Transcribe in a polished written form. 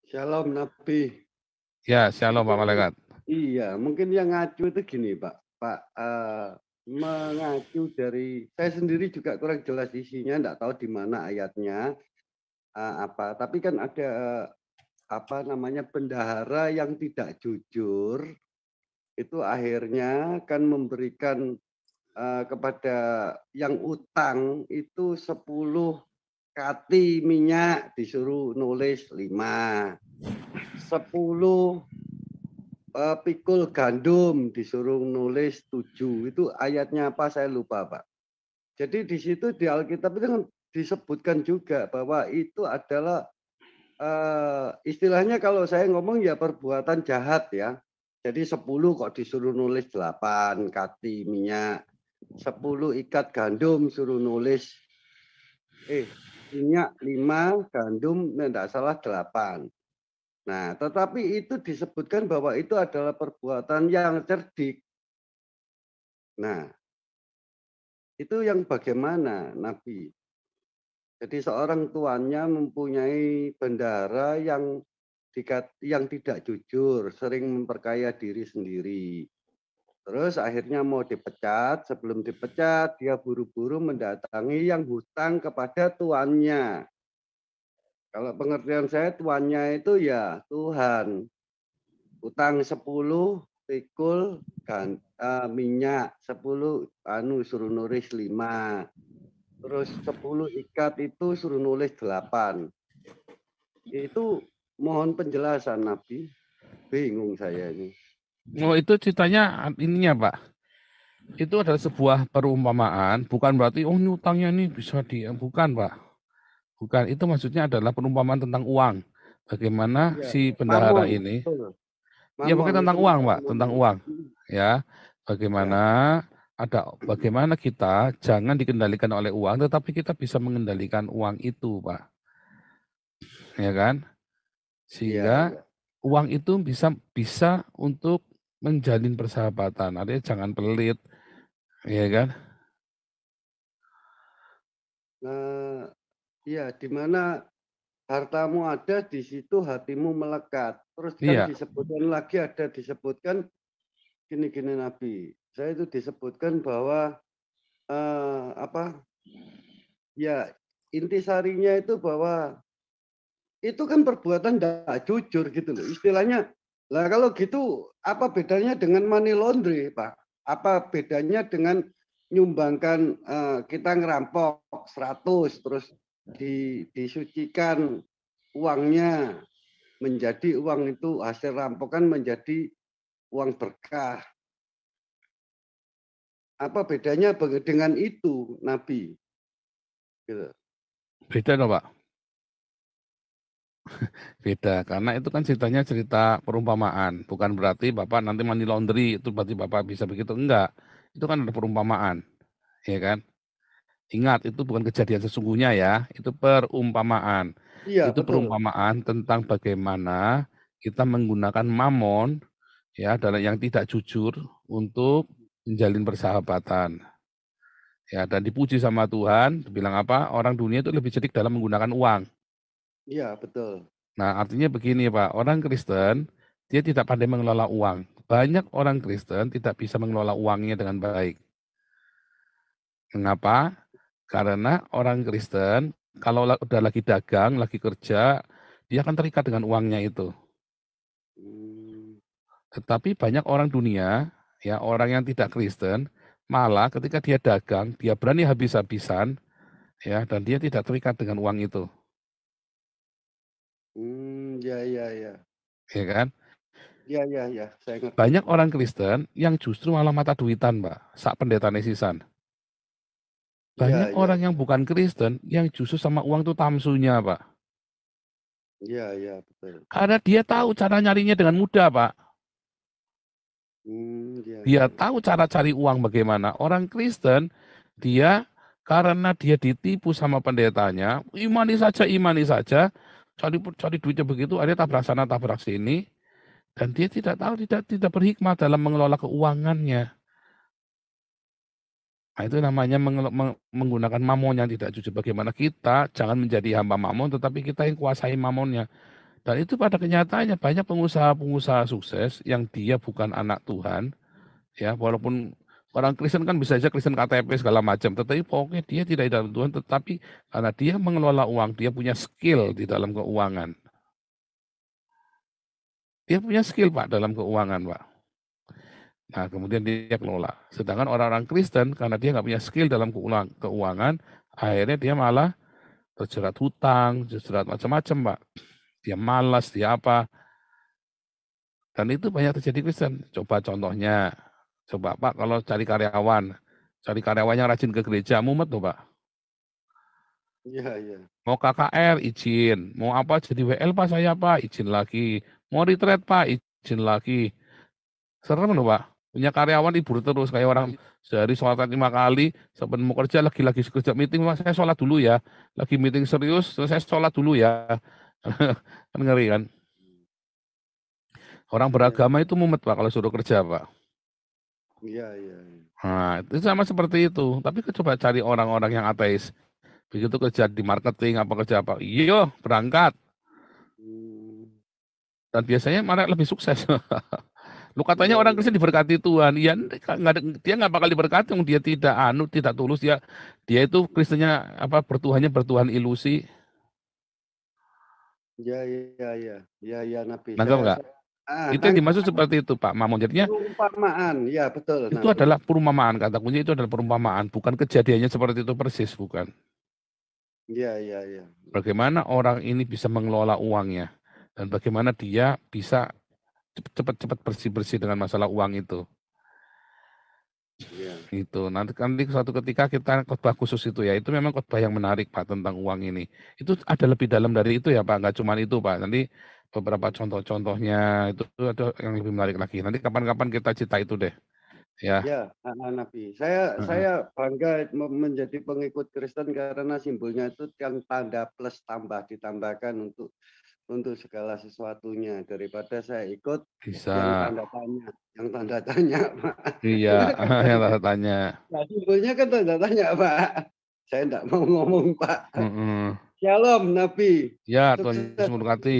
Shalom Nabi. Ya, shalom Pak Malaikat. Iya, mungkin yang ngacu itu gini Pak. Pak mengacu dari saya sendiri juga kurang jelas isinya, enggak tahu di mana ayatnya apa. Tapi kan ada apa namanya bendahara yang tidak jujur itu akhirnya kan memberikan kepada yang utang itu 10 kati minyak disuruh nulis 5, 10 pikul gandum disuruh nulis 7. Itu ayatnya apa saya lupa, Pak. Jadi di situ di Alkitab itu kan disebutkan juga bahwa itu adalah istilahnya kalau saya ngomong ya perbuatan jahat ya. Jadi 10 kok disuruh nulis 8 kati minyak, 10 ikat gandum suruh nulis minyak 5, gandum enggak salah 8. Nah, tetapi itu disebutkan bahwa itu adalah perbuatan yang cerdik. Nah, itu yang bagaimana Nabi? Jadi seorang tuannya mempunyai bendahara yang tidak jujur, sering memperkaya diri sendiri. Terus akhirnya mau dipecat, sebelum dipecat dia buru-buru mendatangi yang hutang kepada tuannya. Kalau pengertian saya tuannya itu ya Tuhan. Utang 10 pikul minyak, 10 suruh nulis 5. Terus 10 ikat itu suruh nulis 8. Itu mohon penjelasan Nabi. Bingung saya ini. Oh, itu ceritanya ininya Pak. Itu adalah sebuah perumpamaan, bukan berarti oh ini utangnya ini bisa bukan Pak. Bukan, itu maksudnya adalah perumpamaan tentang uang. Bagaimana Ya, si bendahara mamon. ini, Betul. ya Mamon pokoknya itu tentang uang masalah Pak, tentang mamon. uang. Ya, Ya. bagaimana bagaimana kita jangan dikendalikan oleh uang, tetapi kita bisa mengendalikan uang itu Pak. Ya kan? Iya, Sehingga iya. uang itu bisa untuk menjalin persahabatan. Artinya jangan pelit, ya kan? Nah, iya di mana hartamu ada di situ hatimu melekat. Terus kan Iya, disebutkan lagi disebutkan gini-gini Nabi. Saya itu disebutkan bahwa apa? Ya intisarinya itu bahwa itu kan perbuatan tidak jujur gitu loh. Istilahnya, lah kalau gitu apa bedanya dengan money laundry, Pak? Apa bedanya dengan nyumbangkan kita ngerampok 100 terus disucikan uangnya menjadi uang itu hasil rampokan menjadi uang berkah. Apa bedanya dengan itu, Nabi? Gitu. beda dong Pak. Beda, karena itu kan ceritanya cerita perumpamaan. Bukan berarti Bapak nanti money laundry, itu berarti Bapak bisa begitu. Enggak, itu kan ada perumpamaan. Ya kan? Ingat, itu bukan kejadian sesungguhnya ya, itu perumpamaan. Iya, Itu betul. perumpamaan tentang bagaimana kita menggunakan mamon ya dalam yang tidak jujur untuk menjalin persahabatan. Ya, dan dipuji sama Tuhan, bilang apa? Orang dunia itu lebih cerdik dalam menggunakan uang. Iya, betul. Nah, artinya begini, Pak. Orang Kristen dia tidak pandai mengelola uang. Banyak orang Kristen tidak bisa mengelola uangnya dengan baik. Mengapa? Karena orang Kristen kalau udah lagi dagang, lagi kerja, dia akan terikat dengan uangnya itu. Hmm. Tetapi banyak orang dunia, ya orang yang tidak Kristen, malah ketika dia dagang, dia berani habis-habisan, ya dan dia tidak terikat dengan uang itu, Ya, ya, ya. ya kan? Ya, ya, ya, saya ngerti. Banyak orang Kristen yang justru malah mata duitan, Mbak, sak pendeta sisan. Ya, Banyak ya, orang yang bukan Kristen yang justru sama uang itu tamsunya, Pak. ya, ya, betul. Karena dia tahu cara nyarinya dengan mudah, Pak. Ya, Dia ya, ya. tahu cara cari uang bagaimana. Orang Kristen, dia karena dia ditipu sama pendetanya, imani saja, cari duitnya begitu, ada tabrak sana, tabrak sini, dan dia tidak tahu, tidak berhikmat dalam mengelola keuangannya. Nah, itu namanya menggunakan mamon yang tidak jujur. Bagaimana kita jangan menjadi hamba mamon, tetapi kita yang kuasai mamonnya. Dan itu pada kenyataannya banyak pengusaha-pengusaha sukses yang dia bukan anak Tuhan, ya walaupun orang Kristen kan bisa saja Kristen KTP segala macam, tetapi pokoknya dia tidak di dalam Tuhan, tetapi karena dia mengelola uang, dia punya skill di dalam keuangan. Dia punya skill Pak dalam keuangan Pak. Nah kemudian dia kelola. Sedangkan orang-orang Kristen karena dia nggak punya skill dalam keuangan, akhirnya dia malah terjerat hutang, terjerat macam-macam Pak. Dia malas, dia apa. Dan itu banyak terjadi Kristen. Coba contohnya, coba Pak kalau cari karyawan yang rajin ke gereja, mumet tuh Pak. Iya, iya. Mau KKR izin, mau apa jadi WL Pak saya Pak, izin lagi. Mau retreat Pak, izin lagi. Serem loh Pak. Punya karyawan libur terus kayak orang sehari sholat 5 kali, sebelum mau kerja lagi kerja meeting, Mas saya sholat dulu ya. Lagi meeting serius, selesai sholat dulu ya. Kan ngeri kan. Orang Iya, beragama itu mumet Pak kalau suruh kerja Pak. iya, iya. Nah, itu sama seperti itu. Tapi coba cari orang-orang yang ateis. Begitu kerja di marketing, apa kerja apa. Iya, berangkat. Hmm, Dan biasanya malah lebih sukses. Lu katanya iya, orang iya. Kristen diberkati Tuhan. Iya, dia nggak bakal diberkati. Dia tidak tulus. Dia itu Kristennya apa bertuhan ilusi. Iya, iya, iya. Iya, iya, Nabi. Nangkep nggak? Itu yang Nangkep dimaksud seperti itu Pak Mamon. Jadinya perumpamaan. Ya, betul, itu Nabi. adalah perumpamaan. Kata kunci itu adalah perumpamaan. Bukan kejadiannya seperti itu persis. Bukan. Iya, iya, iya. Bagaimana orang ini bisa mengelola uangnya. Dan bagaimana dia bisa cepat-cepat bersih-bersih dengan masalah uang itu. Iya, Itu nanti suatu ketika kita khotbah khusus itu ya, itu memang khotbah yang menarik Pak tentang uang ini. Itu ada lebih dalam dari itu ya Pak, nggak cuma itu Pak. Nanti beberapa contoh-contohnya itu ada yang lebih menarik lagi. Nanti kapan-kapan kita cerita itu deh, ya. ya, Nabi. Saya bangga menjadi pengikut Kristen karena simbolnya itu yang tanda plus tambah ditambahkan untuk segala sesuatunya daripada saya ikut Bisa, yang tanda tanya, Pak. iya, yang tanda tanya. Nah, simbolnya kan tanda tanya, Pak. Saya enggak mau ngomong, Pak. Mm-mm. Shalom, Nabi. Ya, Tuhan Yesus Sukses. memberkati.